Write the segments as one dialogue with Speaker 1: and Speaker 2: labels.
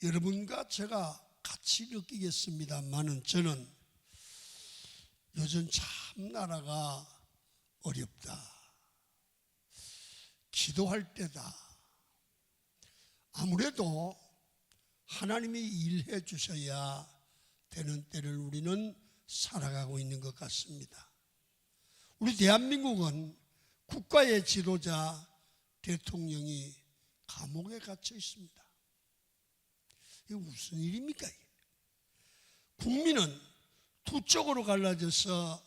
Speaker 1: 여러분과 제가 같이 느끼겠습니다만은 저는 요즘 참 나라가 어렵다. 기도할 때다. 아무래도 하나님이 일해 주셔야 되는 때를 우리는 살아가고 있는 것 같습니다. 우리 대한민국은 국가의 지도자 대통령이 감옥에 갇혀 있습니다. 이게 무슨 일입니까? 국민은 두 쪽으로 갈라져서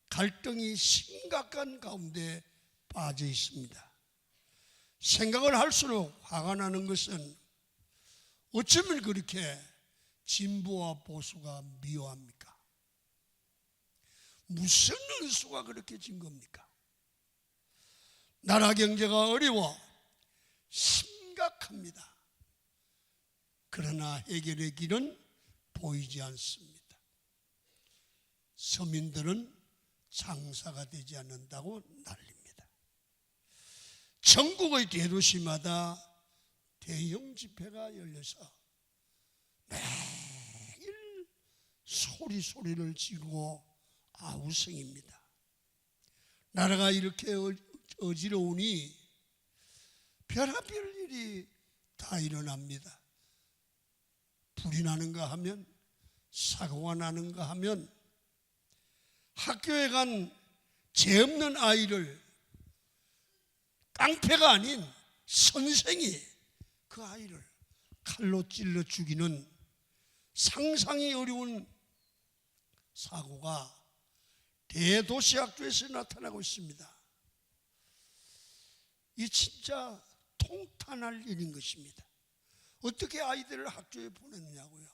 Speaker 1: 갈등이 심각한 가운데 빠져 있습니다. 생각을 할수록 화가 나는 것은 어쩌면 그렇게 진보와 보수가 미워합니까? 무슨 은수가 그렇게 진 겁니까? 나라 경제가 어려워 심각합니다. 그러나 해결의 길은 보이지 않습니다. 서민들은 장사가 되지 않는다고 난립니다. 전국의 대도시마다 대형 집회가 열려서 매일 소리를 지르고 아우성입니다. 나라가 이렇게 어지러우니 별의별 일이 다 일어납니다. 불이 나는가 하면, 사고가 나는가 하면, 학교에 간 죄 없는 아이를 깡패가 아닌 선생이 그 아이를 칼로 찔러 죽이는 상상이 어려운 사고가 대도시 학교에서 나타나고 있습니다. 이 진짜 통탄할 일인 것입니다. 어떻게 아이들을 학교에 보냈느냐고요.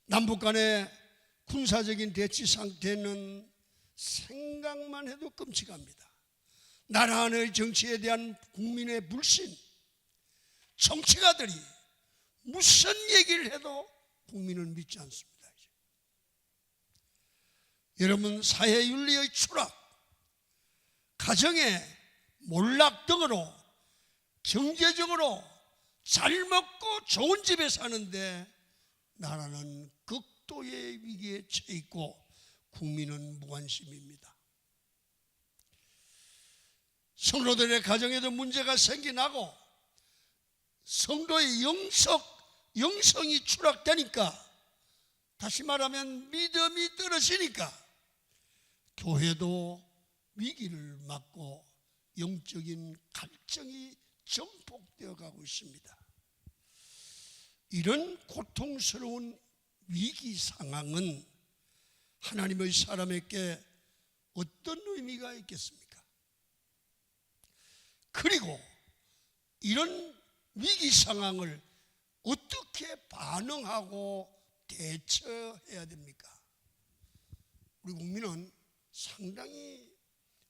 Speaker 1: 남북 간의 군사적인 대치 상태는 생각만 해도 끔찍합니다. 나라 안의 정치에 대한 국민의 불신, 정치가들이 무슨 얘기를 해도 국민은 믿지 않습니다. 여러분, 사회윤리의 추락, 가정의 몰락 등으로 경제적으로 잘 먹고 좋은 집에 사는데 나라는 극도의 위기에 처해 있고 국민은 무관심입니다. 성도들의 가정에도 문제가 생겨나고 성도의 영성이 추락되니까, 다시 말하면 믿음이 떨어지니까 교회도 위기를 맞고 영적인 갈증이 전폭되어 가고 있습니다. 이런 고통스러운 위기 상황은 하나님의 사람에게 어떤 의미가 있겠습니까? 그리고 이런 위기 상황을 어떻게 반응하고 대처해야 됩니까? 우리 국민은 상당히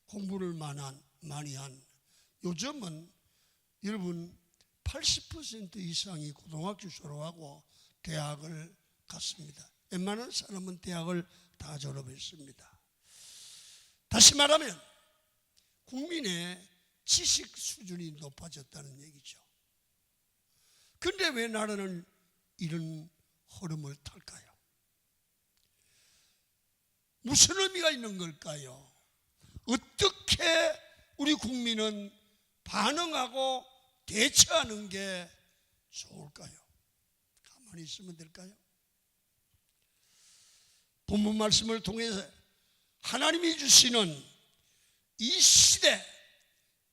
Speaker 1: 공부를 많이 한, 요즘은 여러분 80% 이상이 고등학교 졸업하고 대학을 갔습니다. 웬만한 사람은 대학을 다 졸업했습니다. 다시 말하면 국민의 지식 수준이 높아졌다는 얘기죠. 그런데 왜 나라는 이런 흐름을 탈까요? 무슨 의미가 있는 걸까요? 어떻게 우리 국민은 반응하고 대처하는 게 좋을까요? 가만히 있으면 될까요? 본문 말씀을 통해서 하나님이 주시는 이 시대,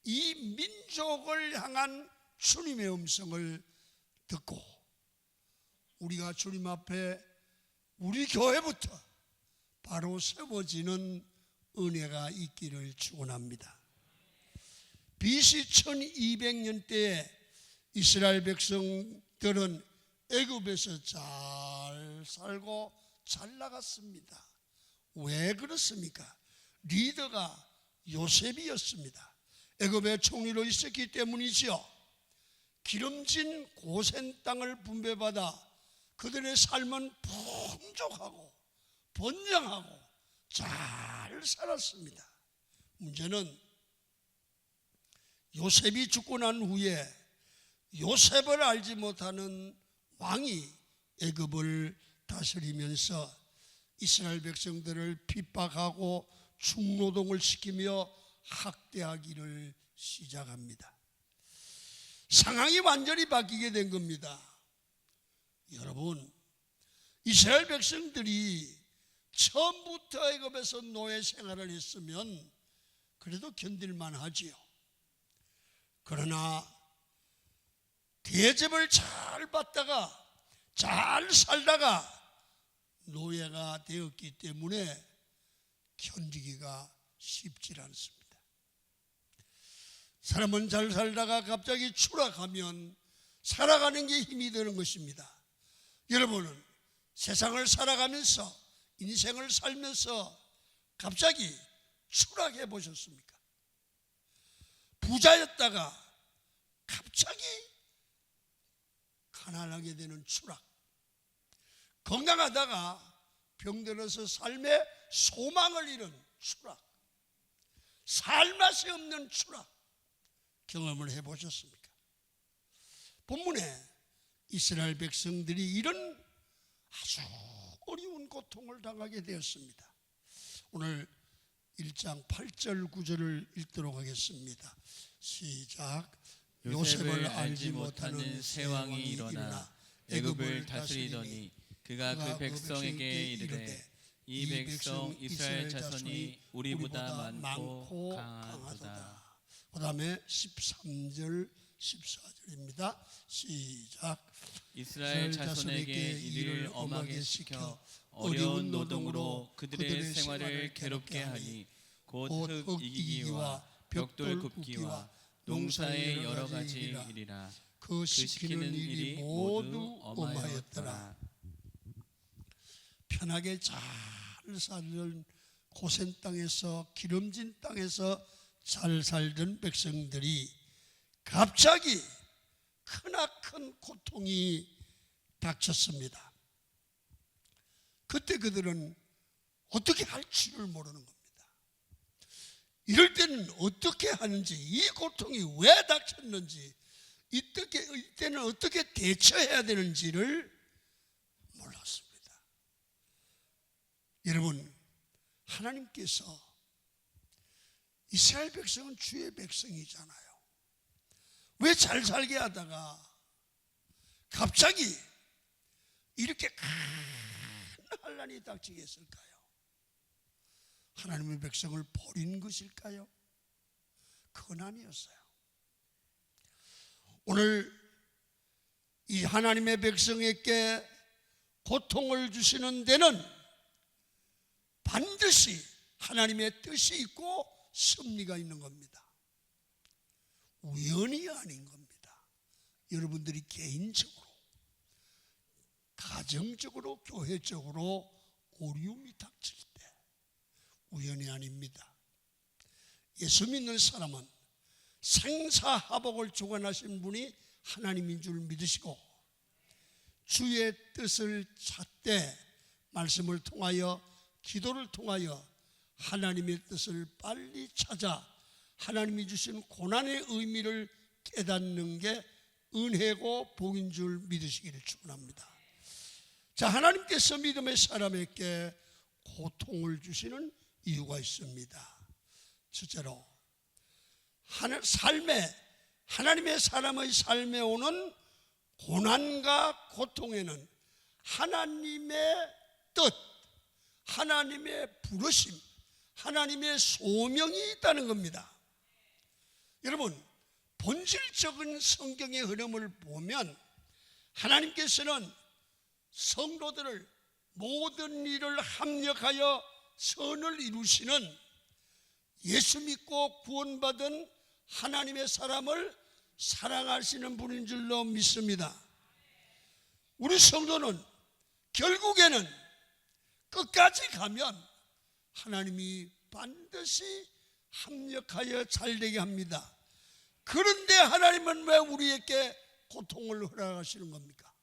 Speaker 1: 이 민족을 향한 주님의 음성을 듣고 우리가 주님 앞에 우리 교회부터 바로 세워지는 은혜가 있기를 축원합니다. BC 1200년대에 이스라엘 백성들은 애굽에서 잘 살고 잘 나갔습니다. 왜 그렇습니까? 리더가 요셉이었습니다. 애굽의 총리로 있었기 때문이지요. 기름진 고센 땅을 분배받아 그들의 삶은 풍족하고 번영하고 잘 살았습니다. 문제는 요셉이 죽고 난 후에 요셉을 알지 못하는 왕이 애굽을 다스리면서 이스라엘 백성들을 핍박하고 중노동을 시키며 학대하기를 시작합니다. 상황이 완전히 바뀌게 된 겁니다. 여러분, 이스라엘 백성들이 처음부터 애굽에서 노예 생활을 했으면 그래도 견딜만 하지요. 그러나 대접을 잘 받다가 잘 살다가 노예가 되었기 때문에 견디기가 쉽지 않습니다. 사람은 잘 살다가 갑자기 추락하면 살아가는 게 힘이 드는 것입니다. 여러분은 세상을 살아가면서 인생을 살면서 갑자기 추락해 보셨습니까? 부자였다가 갑자기 가난하게 되는 추락, 건강하다가 병들어서 삶의 소망을 잃은 추락, 살맛이 없는 추락 경험을 해보셨습니까? 본문에 이스라엘 백성들이 이런 아주 어려운 고통을 당하게 되었습니다. 오늘 1장 8절 9절을 읽도록 하겠습니다. 시작.
Speaker 2: 요셉을 알지 못하는 새 왕이 일어나 애굽을 다스리더니 그가 그 백성에게 이르되 이 백성 이스라엘 자손이 우리보다 많고 강하도다.
Speaker 1: 그 다음에 13절 14절입니다. 시작.
Speaker 2: 이스라엘 자손에게 이를 엄하게 시켜 어려운 노동으로 그들의 생활을 괴롭게 하니 곧 흙 이기기와 벽돌 굽기와 농사의 여러 가지 일이라.
Speaker 1: 그 시키는 일이 모두 엄하였더라. 편하게 잘 살던 고센 땅에서, 기름진 땅에서 잘 살던 백성들이 갑자기 크나큰 고통이 닥쳤습니다. 그때 그들은 어떻게 할 줄을 모르는 겁니다. 이럴 때는 어떻게 하는지, 이 고통이 왜 닥쳤는지, 이때는 어떻게 대처해야 되는지를 몰랐습니다. 여러분, 하나님께서 이스라엘 백성은 주의 백성이잖아요. 왜 잘 살게 하다가 갑자기 이렇게 큰 환난이 닥치게 했을까요? 하나님의 백성을 버린 것일까요? 그건 아니었어요. 오늘 이 하나님의 백성에게 고통을 주시는 데는 반드시 하나님의 뜻이 있고 섭리가 있는 겁니다. 우연이 아닌 겁니다. 여러분들이 개인적으로, 가정적으로, 교회적으로 어려움이 닥칠 때 우연이 아닙니다. 예수 믿는 사람은 생사화복을 주관하신 분이 하나님인 줄 믿으시고 주의 뜻을 찾되 말씀을 통하여, 기도를 통하여 하나님의 뜻을 빨리 찾아 하나님이 주신 고난의 의미를 깨닫는 게 은혜고 복인 줄 믿으시기를 축원합니다. 자, 하나님께서 믿음의 사람에게 고통을 주시는 이유가 있습니다. 첫째로, 하나님의 사람의 삶에 오는 고난과 고통에는 하나님의 뜻, 하나님의 부르심, 하나님의 소명이 있다는 겁니다. 여러분, 본질적인 성경의 흐름을 보면 하나님께서는 성도들을 모든 일을 합력하여 선을 이루시는, 예수 믿고 구원받은 하나님의 사람을 사랑하시는 분인 줄로 믿습니다. 우리 성도는 결국에는 끝까지 가면 하나님이 반드시 합력하여 잘되게 합니다. 그런데 하나님은 왜 우리에게 고통을 허락하시는 겁니까?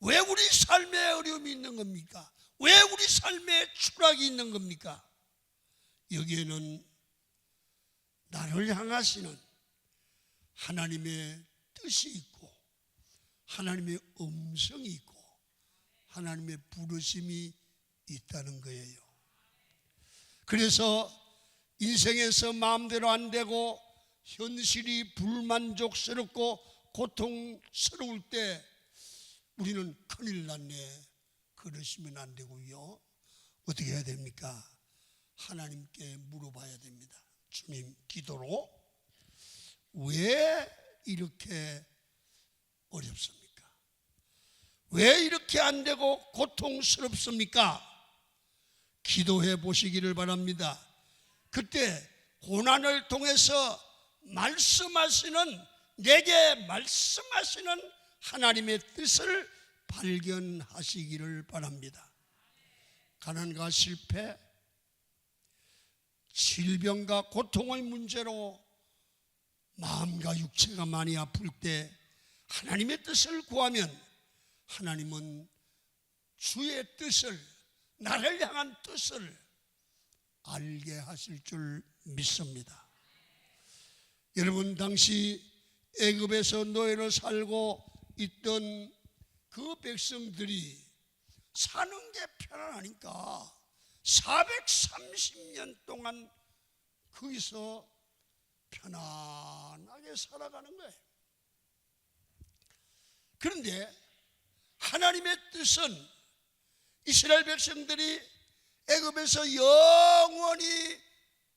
Speaker 1: 왜 우리 삶에 어려움이 있는 겁니까? 왜 우리 삶에 추락이 있는 겁니까? 여기에는 나를 향하시는 하나님의 뜻이 있고 하나님의 음성이 있고 하나님의 부르심이 있다는 거예요. 그래서 인생에서 마음대로 안 되고 현실이 불만족스럽고 고통스러울 때 우리는 큰일 났네 그러시면 안 되고요. 어떻게 해야 됩니까? 하나님께 물어봐야 됩니다. 주님, 기도로 왜 이렇게 어렵습니까? 왜 이렇게 안 되고 고통스럽습니까? 기도해 보시기를 바랍니다. 그때 고난을 통해서 내게 말씀하시는 하나님의 뜻을 발견하시기를 바랍니다. 가난과 실패, 질병과 고통의 문제로 마음과 육체가 많이 아플 때 하나님의 뜻을 구하면 하나님은 주의 뜻을, 나를 향한 뜻을 알게 하실 줄 믿습니다. 여러분, 당시 애굽에서 노예로 살고 있던 그 백성들이 사는 게 편안하니까 430년 동안 거기서 편안하게 살아가는 거예요. 그런데 하나님의 뜻은 이스라엘 백성들이 애굽에서 영원히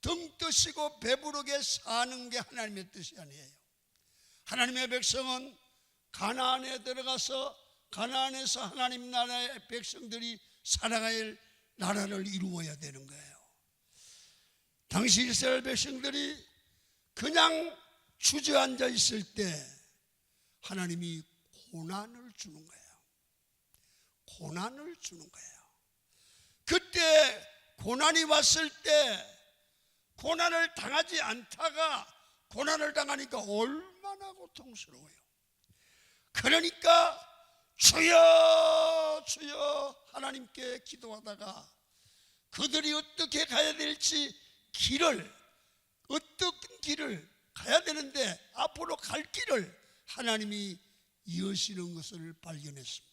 Speaker 1: 등 뜨시고 배부르게 사는 게 하나님의 뜻이 아니에요. 하나님의 백성은 가나안에 들어가서 가나안에서 하나님 나라의 백성들이 살아갈 나라를 이루어야 되는 거예요. 당시 이스라엘 백성들이 그냥 주저앉아 있을 때 하나님이 고난을 주는 거예요. 고난을 주는 거예요. 그때 고난이 왔을 때 고난을 당하지 않다가 고난을 당하니까 얼마나 고통스러워요. 그러니까 주여 주여 하나님께 기도하다가 그들이 어떻게 가야 될지 어떤 길을 가야 되는데 앞으로 갈 길을 하나님이 여시는 것을 발견했습니다.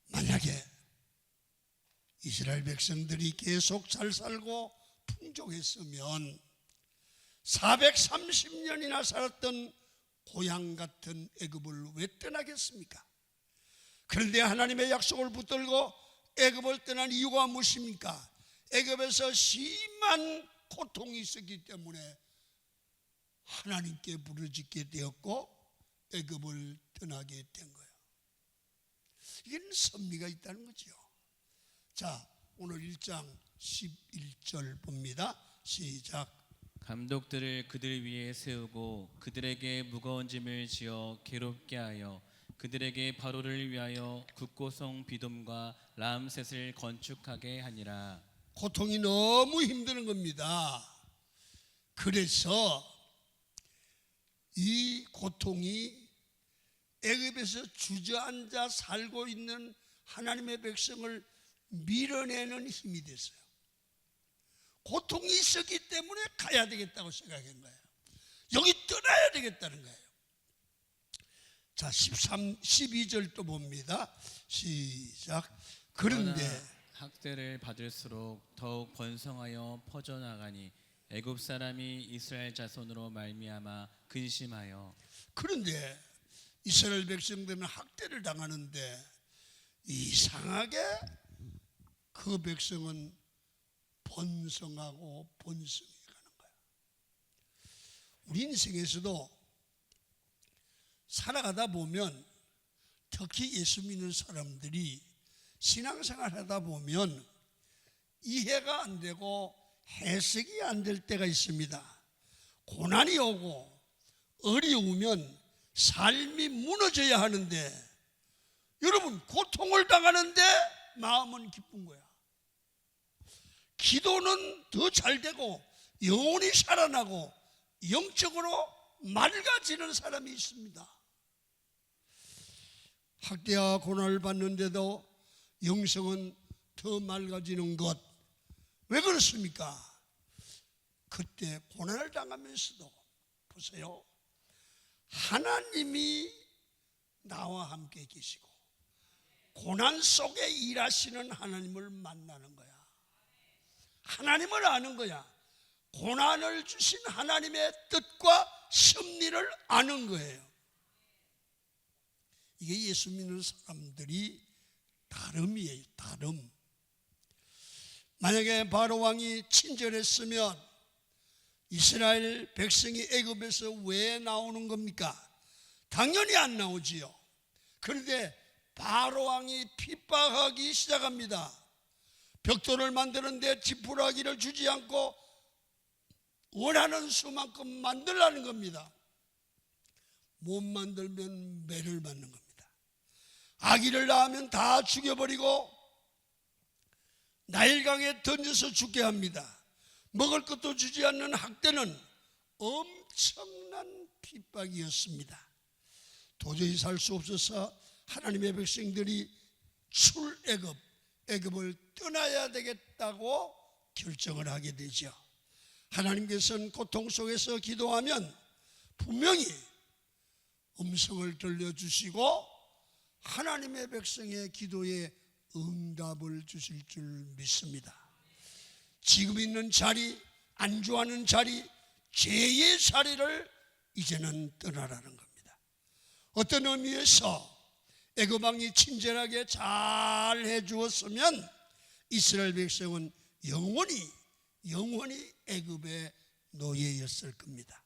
Speaker 1: 만약에 이스라엘 백성들이 계속 잘 살고 풍족했으면 430년이나 살았던 고향 같은 애굽을 왜 떠나겠습니까? 그런데 하나님의 약속을 붙들고 애굽을 떠난 이유가 무엇입니까? 애굽에서 심한 고통이 있었기 때문에 하나님께 부르짖게 되었고 애굽을 떠나게 된 거예요. 이게 섭리가 있다는 거죠. 자, 오늘 1장 11절 봅니다. 시작.
Speaker 2: 감독들을 그들 위에 세우고 그들에게 무거운 짐을 지어 괴롭게 하여 그들에게 바로를 위하여 국고성 비돔과 람셋을 건축하게 하니라.
Speaker 1: 고통이 너무 힘드는 겁니다. 그래서 이 고통이 애굽에서 주저앉아 살고 있는 하나님의 백성을 밀어내는 힘이 됐어요. 고통이 있었기 때문에 가야 되겠다고 생각한 거예요. 여기 떠나야 되겠다는 거예요. 자, 12절 또 봅니다. 시작. 그런데
Speaker 2: 학대를 받을수록 더욱 번성하여 퍼져나가니 애굽 사람이 이스라엘 자손으로 말미암아 근심하여. 그런데
Speaker 1: 이스라엘 백성들은 학대를 당하는데 이상하게 그 백성은 번성하고 번성해 가는 거야. 우리 인생에서도 살아가다 보면 특히 예수 믿는 사람들이 신앙생활 하다 보면 이해가 안 되고 해석이 안 될 때가 있습니다. 고난이 오고 어려우면 삶이 무너져야 하는데 여러분, 고통을 당하는데 마음은 기쁜 거야. 기도는 더 잘 되고 영혼이 살아나고 영적으로 맑아지는 사람이 있습니다. 학대와 고난을 받는데도 영성은 더 맑아지는 것, 왜 그렇습니까? 그때 고난을 당하면서도 보세요, 하나님이 나와 함께 계시고 고난 속에 일하시는 하나님을 만나는 거야. 하나님을 아는 거야. 고난을 주신 하나님의 뜻과 섭리를 아는 거예요. 이게 예수 믿는 사람들이 다름이에요. 다름. 만약에 바로 왕이 친절했으면 이스라엘 백성이 애굽에서 왜 나오는 겁니까? 당연히 안 나오지요. 그런데 바로 왕이 핍박하기 시작합니다. 벽돌을 만드는데 지푸라기를 주지 않고 원하는 수만큼 만들라는 겁니다. 못 만들면 매를 맞는 겁니다. 아기를 낳으면 다 죽여버리고 나일강에 던져서 죽게 합니다. 먹을 것도 주지 않는 학대는 엄청난 핍박이었습니다. 도저히 살 수 없어서 하나님의 백성들이 애굽을 떠나야 되겠다고 결정을 하게 되죠. 하나님께서는 고통 속에서 기도하면 분명히 음성을 들려주시고 하나님의 백성의 기도에 응답을 주실 줄 믿습니다. 지금 있는 자리, 안주하는 자리, 죄의 자리를 이제는 떠나라는 겁니다. 어떤 의미에서 애굽 왕이 친절하게 잘 해주었으면 이스라엘 백성은 영원히 애굽의 노예였을 겁니다.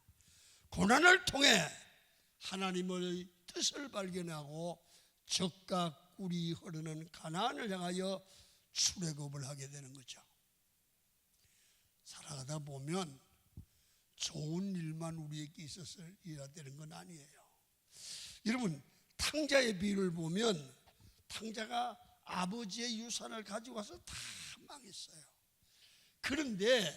Speaker 1: 고난을 통해 하나님의 뜻을 발견하고 젖과 꿀이 흐르는 가나안을 향하여 출애굽을 하게 되는 거죠. 살아가다 보면 좋은 일만 우리에게 있어야 되는 건 아니에요. 여러분, 탕자의 비유를 보면 탕자가 아버지의 유산을 가지고 와서 다 망했어요. 그런데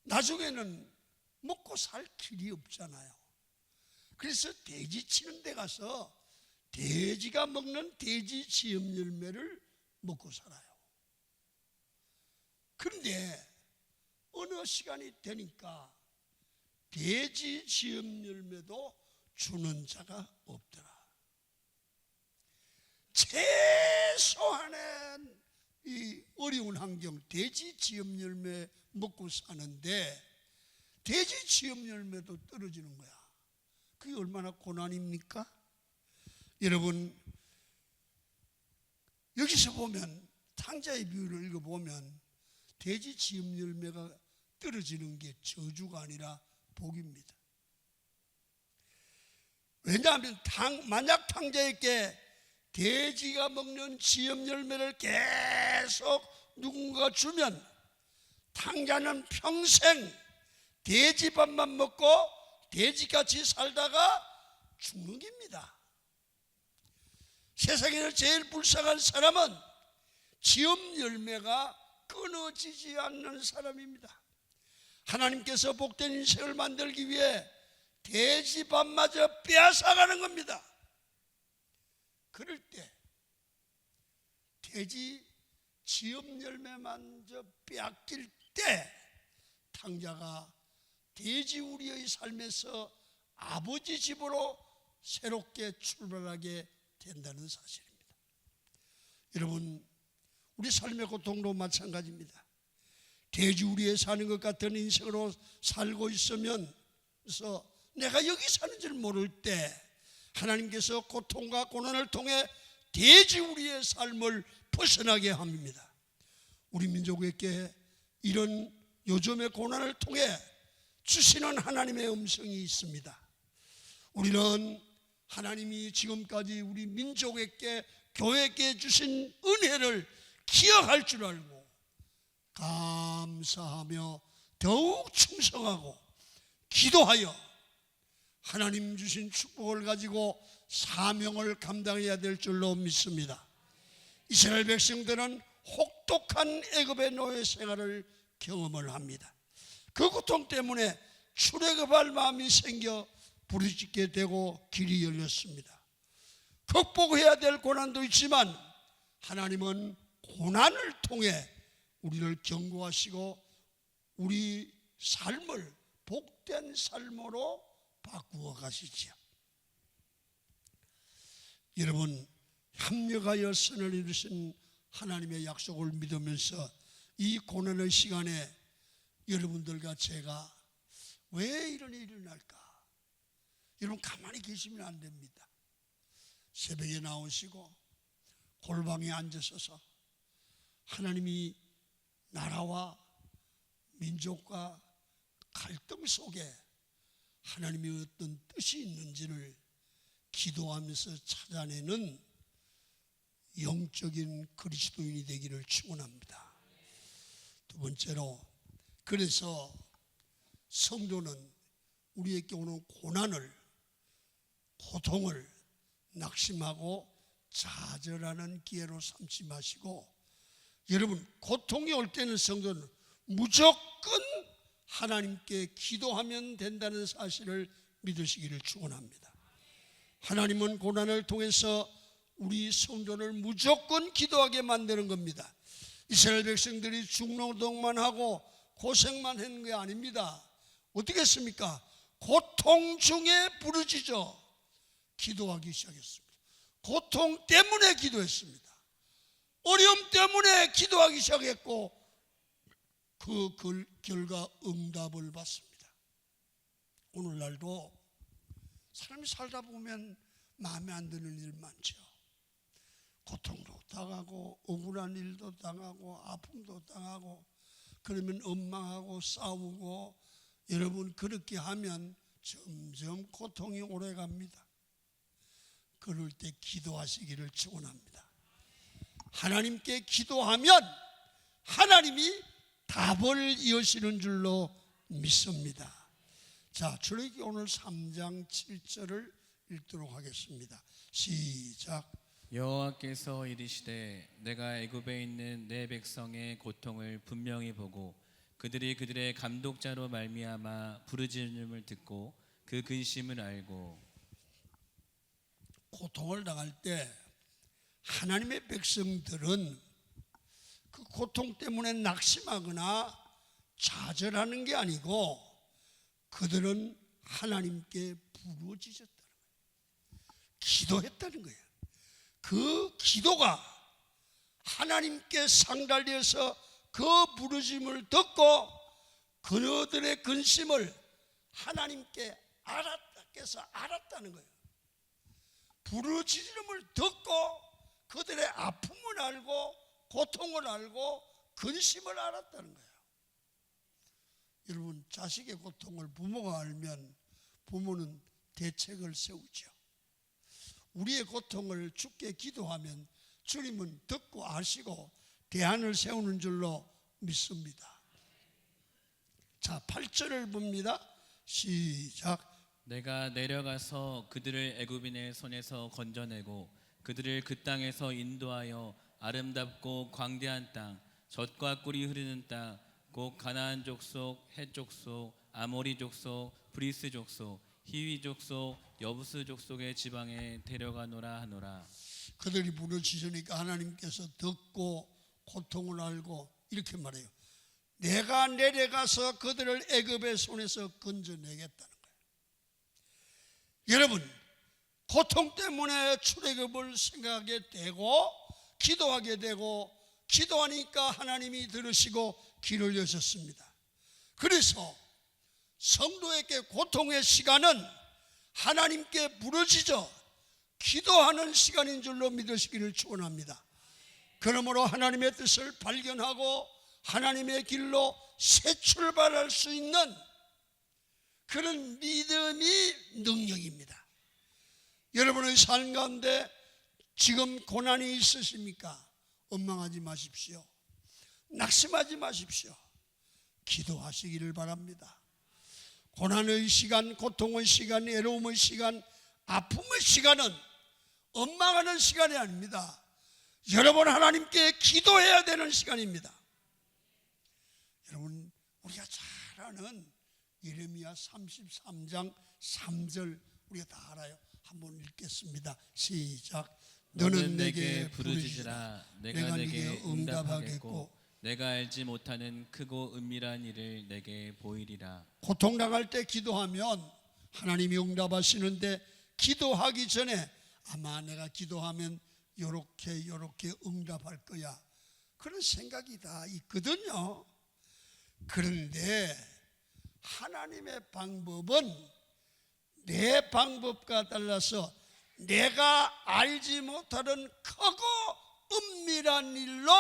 Speaker 1: 나중에는 먹고 살 길이 없잖아요. 그래서 돼지 치는 데 가서 돼지가 먹는 돼지 지엽 열매를 먹고 살아요. 그런데 어느 시간이 되니까 돼지 지엽 열매도 주는 자가 없더라. 최소한의 이 어려운 환경, 돼지 지엽 열매 먹고 사는데 돼지 지엽 열매도 떨어지는 거야. 그게 얼마나 고난입니까? 여러분, 여기서 보면 탕자의 비유를 읽어보면 돼지 지엽 열매가 떨어지는 게 저주가 아니라 복입니다. 왜냐하면 만약 탕자에게 돼지가 먹는 지엽 열매를 계속 누군가 주면 탕자는 평생 돼지밥만 먹고 돼지같이 살다가 죽는 겁니다. 세상에서 제일 불쌍한 사람은 지엽 열매가 끊어지지 않는 사람입니다. 하나님께서 복된 인생을 만들기 위해 돼지밥마저 빼앗아가는 겁니다. 그럴 때 돼지 지엽 열매마저 빼앗길 때 탕자가 돼지 우리의 삶에서 아버지 집으로 새롭게 출발하게 된다는 사실입니다. 여러분, 우리 삶의 고통도 마찬가지입니다. 돼지 우리에 사는 것 같은 인생으로 살고 있으면서 내가 여기 사는 줄 모를 때 하나님께서 고통과 고난을 통해 돼지 우리의 삶을 벗어나게 합니다. 우리 민족에게 이런 요즘의 고난을 통해 주시는 하나님의 음성이 있습니다. 우리는 하나님이 지금까지 우리 민족에게 교회에게 주신 은혜를 기억할 줄 알고 감사하며 더욱 충성하고 기도하여 하나님 주신 축복을 가지고 사명을 감당해야 될 줄로 믿습니다. 이스라엘 백성들은 혹독한 애굽의 노예 생활을 경험을 합니다. 그 고통 때문에 출애굽할 마음이 생겨 부르짖게 되고 길이 열렸습니다. 극복해야 될 고난도 있지만 하나님은 고난을 통해 우리를 경고하시고 우리 삶을 복된 삶으로 바꾸어 가시지요. 여러분, 합력하여 선을 이루신 하나님의 약속을 믿으면서 이 고난의 시간에 여러분들과 제가 왜 이런 일이 일어날까? 여러분 가만히 계시면 안 됩니다. 새벽에 나오시고 골방에 앉으셔서 하나님이 나라와 민족과 갈등 속에 하나님의 어떤 뜻이 있는지를 기도하면서 찾아내는 영적인 그리스도인이 되기를 축원합니다. 두 번째로, 그래서 성도는 우리에게 오는 고난을, 고통을 낙심하고 좌절하는 기회로 삼지 마시고, 여러분 고통이 올 때는 성도는 무조건 하나님께 기도하면 된다는 사실을 믿으시기를 축원합니다. 하나님은 고난을 통해서 우리 성도를 무조건 기도하게 만드는 겁니다. 이스라엘 백성들이 중노동만 하고 고생만 하는 게 아닙니다. 어떻게 했습니까? 고통 중에 부르짖어 기도하기 시작했습니다. 고통 때문에 기도했습니다. 어려움 때문에 기도하기 시작했고 그 결과 응답을 받습니다. 오늘날도 사람이 살다 보면 마음에 안 드는 일 많죠. 고통도 당하고 억울한 일도 당하고 아픔도 당하고, 그러면 원망하고 싸우고, 여러분 그렇게 하면 점점 고통이 오래갑니다. 그럴 때 기도하시기를 축원합니다. 하나님께 기도하면 하나님이 답을 이으시는 줄로 믿습니다. 자, 출애굽기 오늘 3장 7절을 읽도록 하겠습니다. 시작.
Speaker 2: 여호와께서 이르시되 내가 애굽에 있는 내 백성의 고통을 분명히 보고 그들이 그들의 감독자로 말미암아 부르짖음을 듣고 그 근심을 알고.
Speaker 1: 고통을 당할 때 하나님의 백성들은 그 고통 때문에 낙심하거나 좌절하는 게 아니고 그들은 하나님께 부르짖었다는 거예요. 기도했다는 거예요. 그 기도가 하나님께 상달되어서 그 부르짖음을 듣고 그들의 근심을 하나님께 알았다는 거예요. 부르짖음을 듣고 그들의 아픔을 알고 고통을 알고 근심을 알았다는 거예요. 여러분, 자식의 고통을 부모가 알면 부모는 대책을 세우죠. 우리의 고통을 주께 기도하면 주님은 듣고 아시고 대안을 세우는 줄로 믿습니다. 자, 8절을 봅니다. 시작.
Speaker 2: 내가 내려가서 그들을 애굽인의 손에서 건져내고 그들을 그 땅에서 인도하여 아름답고 광대한 땅, 젖과 꿀이 흐르는 땅, 곧 가나안 족속, 헷 족속, 아모리 족속, 브리스 족속, 히위 족속, 여부스 족속의 지방에 데려가노라 하노라.
Speaker 1: 그들이 부르짖으니까 하나님께서 듣고 고통을 알고 이렇게 말해요. 내가 내려가서 그들을 애굽의 손에서 건져내겠다는 거예요. 여러분, 고통 때문에 출애굽을 생각하게 되고 기도하게 되고 기도하니까 하나님이 들으시고 길을 여셨습니다. 그래서 성도에게 고통의 시간은 하나님께 부르짖어 기도하는 시간인 줄로 믿으시기를 축원합니다. 그러므로 하나님의 뜻을 발견하고 하나님의 길로 새 출발할 수 있는 그런 믿음이 능력입니다. 여러분의 삶 가운데 지금 고난이 있으십니까? 원망하지 마십시오. 낙심하지 마십시오. 기도하시기를 바랍니다. 고난의 시간, 고통의 시간, 외로움의 시간, 아픔의 시간은 원망하는 시간이 아닙니다. 여러분 하나님께 기도해야 되는 시간입니다. 여러분, 우리가 잘 아는 예레미야 33장 3절 우리가 다 알아요. 한번 읽겠습니다. 시작.
Speaker 2: 너는 내게 부르짖으라 내가 내게 응답하겠고 내가 알지 못하는 크고 은밀한 일을 내게 보이리라.
Speaker 1: 고통당할 때 기도하면 하나님이 응답하시는데 기도하기 전에 아마 내가 기도하면 요렇게 응답할 거야, 그런 생각이 다 있거든요. 그런데 하나님의 방법은 내 방법과 달라서 내가 알지 못하는 크고 은밀한 일로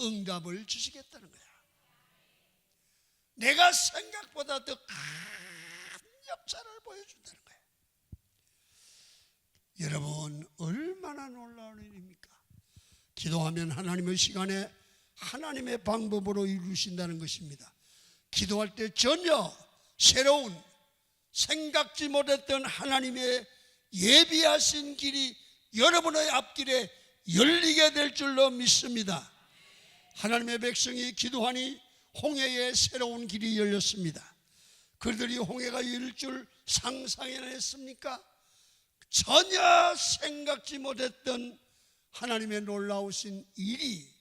Speaker 1: 응답을 주시겠다는 거야. 내가 생각보다 더 큰 역사를 보여준다는 거야. 여러분, 얼마나 놀라운 일입니까? 기도하면 하나님의 시간에 하나님의 방법으로 이루신다는 것입니다. 기도할 때 전혀 새로운 생각지 못했던 하나님의 예비하신 길이 여러분의 앞길에 열리게 될 줄로 믿습니다. 하나님의 백성이 기도하니 홍해에 새로운 길이 열렸습니다. 그들이 홍해가 열릴 줄 상상이나 했습니까? 전혀 생각지 못했던 하나님의 놀라우신 일이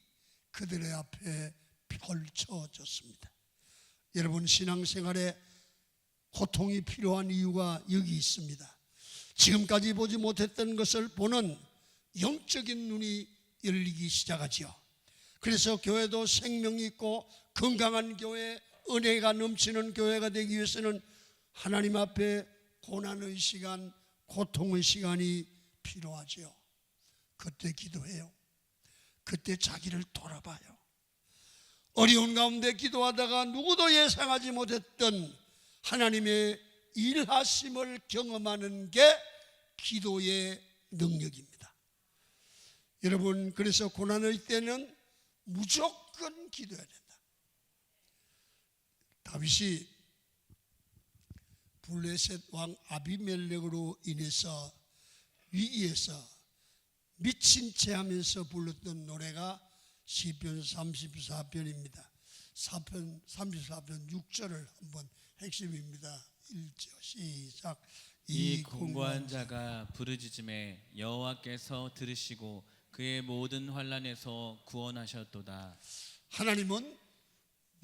Speaker 1: 그들의 앞에 펼쳐졌습니다. 여러분, 신앙생활에 고통이 필요한 이유가 여기 있습니다. 지금까지 보지 못했던 것을 보는 영적인 눈이 열리기 시작하지요. 그래서 교회도 생명이 있고 건강한 교회, 은혜가 넘치는 교회가 되기 위해서는 하나님 앞에 고난의 시간, 고통의 시간이 필요하지요. 그때 기도해요. 그때 자기를 돌아봐요. 어려운 가운데 기도하다가 누구도 예상하지 못했던 하나님의 일하심을 경험하는 게 기도의 능력입니다. 여러분, 그래서 고난의 때는 무조건 기도해야 된다. 다윗이 블레셋 왕 아비멜렉으로 인해서 위기에서 미친 채 하면서 불렀던 노래가 시편 34편입니다. 34편 6절을 한번 핵심입니다. 1절 시작.
Speaker 2: 이 공고한 자가 부르짖음에 여호와께서 들으시고 그의 모든 환난에서 구원하셨도다.
Speaker 1: 하나님은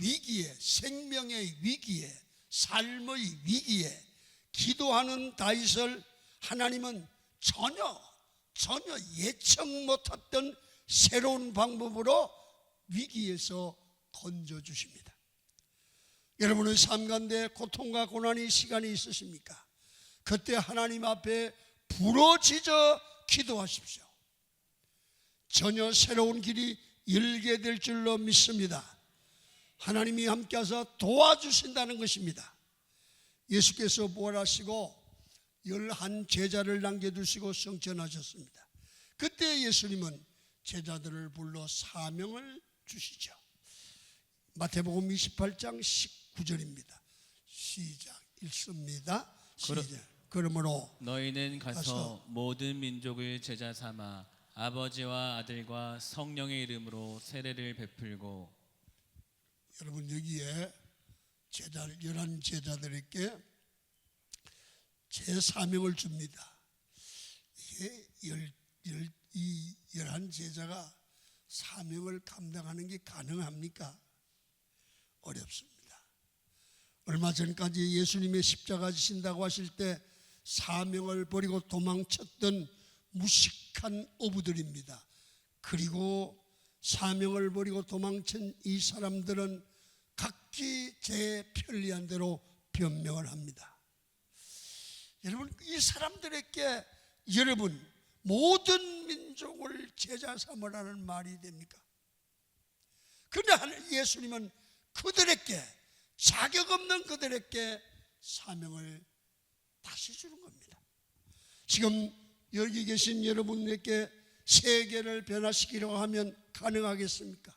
Speaker 1: 위기에, 생명의 위기에, 삶의 위기에 기도하는 다윗을 하나님은 전혀 예측 못했던 새로운 방법으로 위기에서 건져주십니다. 여러분의 삶 가운데 고통과 고난의 시간이 있으십니까? 그때 하나님 앞에 부러지져 기도하십시오. 전혀 새로운 길이 열게 될 줄로 믿습니다. 하나님이 함께하셔서 도와주신다는 것입니다. 예수께서 부활하시고 11 제자를 남겨두시고 승천하셨습니다. 그때 예수님은 제자들을 불러 사명을 주시죠. 마태복음 28장 19절입니다. 시작. 읽습니다. 시작. 그러므로
Speaker 2: 너희는 가서 모든 민족을 제자 삼아 아버지와 아들과 성령의 이름으로 세례를 베풀고.
Speaker 1: 여러분, 여기에 11 제자들에게 제 사명을 줍니다. 이게 이 11 제자가 사명을 감당하는 게 가능합니까? 어렵습니다. 얼마 전까지 예수님의 십자가 지신다고 하실 때 사명을 버리고 도망쳤던 무식한 어부들입니다. 그리고 사명을 버리고 도망친 이 사람들은 각기 제 편리한 대로 변명을 합니다. 여러분, 이 사람들에게 여러분 모든 민족을 제자 삼으라는 말이 됩니까? 그런데 예수님은 그들에게, 자격 없는 그들에게 사명을 다시 주는 겁니다. 지금 여기 계신 여러분에게 세계를 변화시키려고 하면 가능하겠습니까?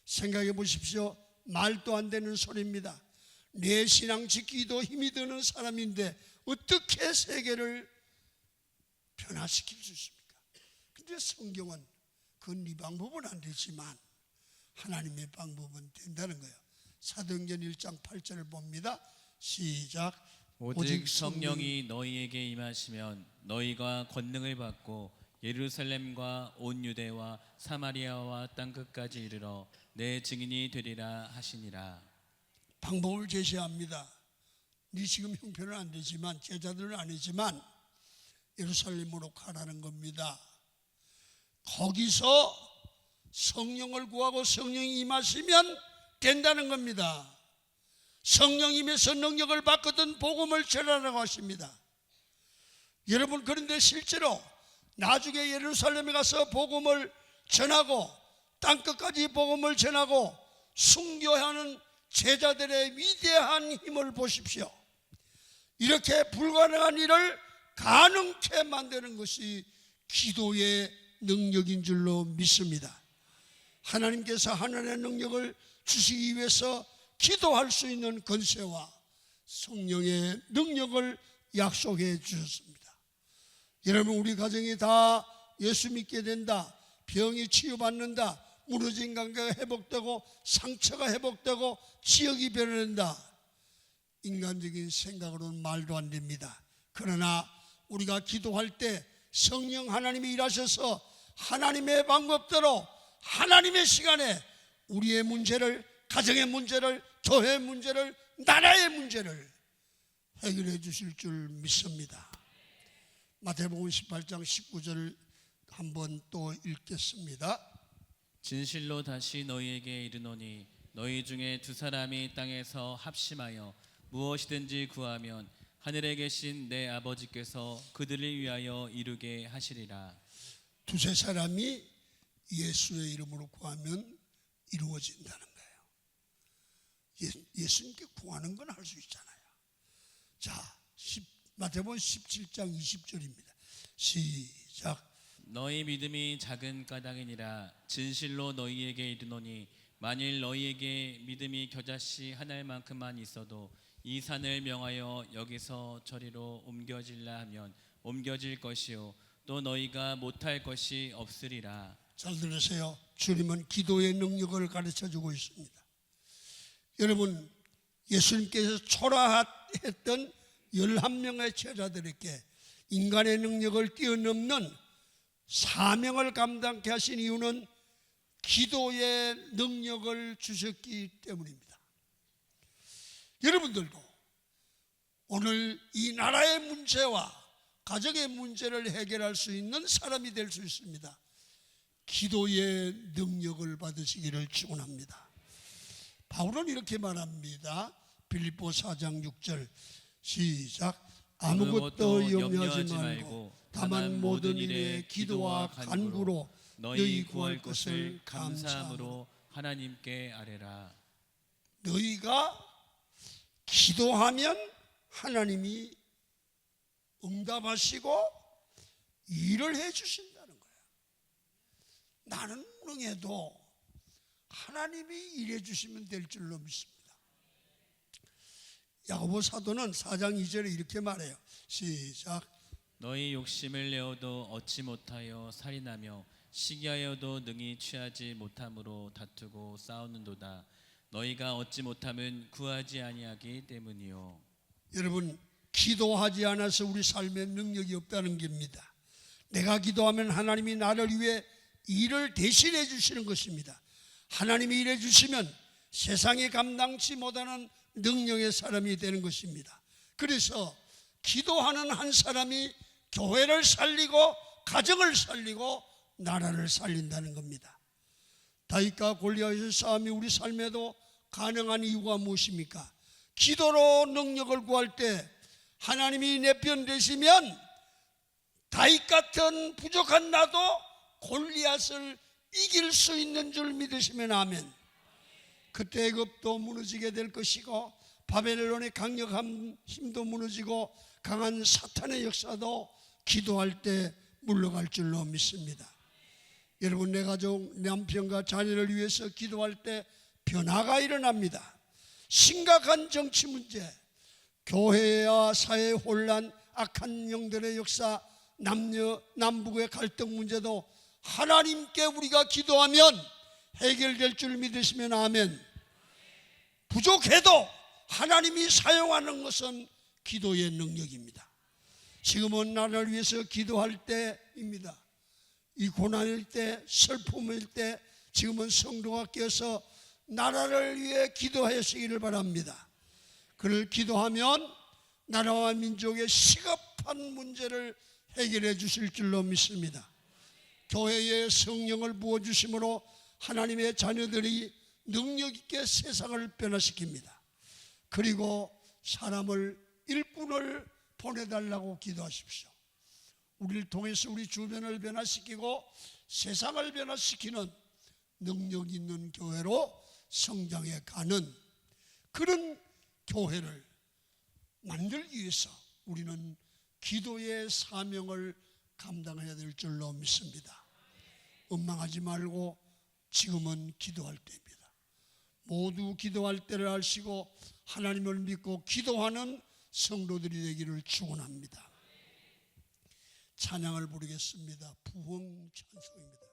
Speaker 1: 생각해 보십시오. 말도 안 되는 소리입니다. 내 신앙 지키기도 힘이 드는 사람인데 어떻게 세계를 변화시킬 수 있습니까? 근데 성경은 그건 네 방법은 안 되지만 하나님의 방법은 된다는 거예요. 사도행전 1장 8절을 봅니다. 시작.
Speaker 2: 오직 성령이 너희에게 임하시면 너희가 권능을 받고 예루살렘과 온 유대와 사마리아와 땅끝까지 이르러 내 증인이 되리라 하시니라.
Speaker 1: 방법을 제시합니다. 네 지금 형편은 안 되지만, 제자들은 아니지만 예루살렘으로 가라는 겁니다. 거기서 성령을 구하고 성령이 임하시면 된다는 겁니다. 성령님에서 능력을 받거든 복음을 전하라고 하십니다. 여러분, 그런데 실제로 나중에 예루살렘에 가서 복음을 전하고 땅끝까지 복음을 전하고 순교하는 제자들의 위대한 힘을 보십시오. 이렇게 불가능한 일을 가능케 만드는 것이 기도의 능력인 줄로 믿습니다. 하나님께서 하나님의 능력을 주시기 위해서 기도할 수 있는 권세와 성령의 능력을 약속해 주셨습니다. 여러분, 우리 가정이 다 예수 믿게 된다, 병이 치유받는다, 무너진 관계가 회복되고 상처가 회복되고 지역이 변화된다, 인간적인 생각으로는 말도 안 됩니다. 그러나 우리가 기도할 때 성령 하나님이 일하셔서 하나님의 방법대로 하나님의 시간에 우리의 문제를, 가정의 문제를, 교회의 문제를, 나라의 문제를 해결해 주실 줄 믿습니다. 마태복음 18장 19절을 한번 또 읽겠습니다.
Speaker 2: 진실로 다시 너희에게 이르노니 너희 중에 두 사람이 땅에서 합심하여 무엇이든지 구하면 하늘에 계신 내 아버지께서 그들을 위하여 이루게 하시리라.
Speaker 1: 두세 사람이 예수의 이름으로 구하면 이루어진다는 거예요. 예수님께 구하는 건 할 수 있잖아요. 자, 마태복음 17장 20절입니다. 시작.
Speaker 2: 너희 믿음이 작은 까닭이니라. 진실로 너희에게 이르노니 만일 너희에게 믿음이 겨자씨 하나만큼만 있어도 이 산을 명하여 여기서 저리로 옮겨질라 하면 옮겨질 것이요 또 너희가 못할 것이 없으리라.
Speaker 1: 잘 들으세요. 주님은 기도의 능력을 가르쳐주고 있습니다. 여러분, 예수님께서 초라했던 11명의 제자들에게 인간의 능력을 뛰어넘는 사명을 감당케 하신 이유는 기도의 능력을 주셨기 때문입니다. 여러분들도 오늘 이 나라의 문제와 가정의 문제를 해결할 수 있는 사람이 될 수 있습니다. 기도의 능력을 받으시기를 축원합니다. 바울은 이렇게 말합니다. 빌립보 4장 6절 시작. 아무것도 염려하지 말고 다만 모든 일에 기도와 간구로 너희 구할 것을 감사함으로
Speaker 2: 하나님께 아뢰라.
Speaker 1: 너희가 기도하면 하나님이 응답하시고 일을 해주신다는 거예요. 나는 무능해도 하나님이 일해 주시면 될 줄로 믿습니다. 야고보 사도는 4장 2절에 이렇게 말해요. 시작.
Speaker 2: 너희 욕심을 내어도 얻지 못하여 살인하며 시기하여도 능히 취하지 못함으로 다투고 싸우는도다. 너희가 얻지 못함은 구하지 아니하기 때문이요.
Speaker 1: 여러분, 기도하지 않아서 우리 삶에 능력이 없다는 겁니다. 내가 기도하면 하나님이 나를 위해 일을 대신해 주시는 것입니다. 하나님이 일해 주시면 세상에 감당치 못하는 능력의 사람이 되는 것입니다. 그래서 기도하는 한 사람이 교회를 살리고 가정을 살리고 나라를 살린다는 겁니다. 다윗과 골리앗의 싸움이 우리 삶에도 가능한 이유가 무엇입니까? 기도로 능력을 구할 때 하나님이 내 편 되시면 다윗 같은 부족한 나도 골리앗을 이길 수 있는 줄 믿으시면 아멘. 그때 애굽도 무너지게 될 것이고 바벨론의 강력한 힘도 무너지고 강한 사탄의 역사도 기도할 때 물러갈 줄로 믿습니다. 여러분, 내 가족, 남편과 자녀를 위해서 기도할 때 변화가 일어납니다. 심각한 정치 문제, 교회와 사회 혼란, 악한 영들의 역사, 남녀 남북의 갈등 문제도 하나님께 우리가 기도하면 해결될 줄 믿으시면 아멘. 부족해도 하나님이 사용하는 것은 기도의 능력입니다. 지금은 나를 위해서 기도할 때입니다. 이 고난일 때, 슬픔일 때, 지금은 성도가 깨어서 나라를 위해 기도하시기를 바랍니다. 그를 기도하면 나라와 민족의 시급한 문제를 해결해 주실 줄로 믿습니다. 교회에 성령을 부어주심으로 하나님의 자녀들이 능력 있게 세상을 변화시킵니다. 그리고 사람을 일꾼을 보내달라고 기도하십시오. 우리를 통해서 우리 주변을 변화시키고 세상을 변화시키는 능력 있는 교회로 성장해 가는 그런 교회를 만들기 위해서 우리는 기도의 사명을 감당해야 될 줄로 믿습니다. 원망하지 말고 지금은 기도할 때입니다. 모두 기도할 때를 아시고 하나님을 믿고 기도하는 성도들이 되기를 축원합니다. 찬양을 부르겠습니다. 부흥 찬송입니다.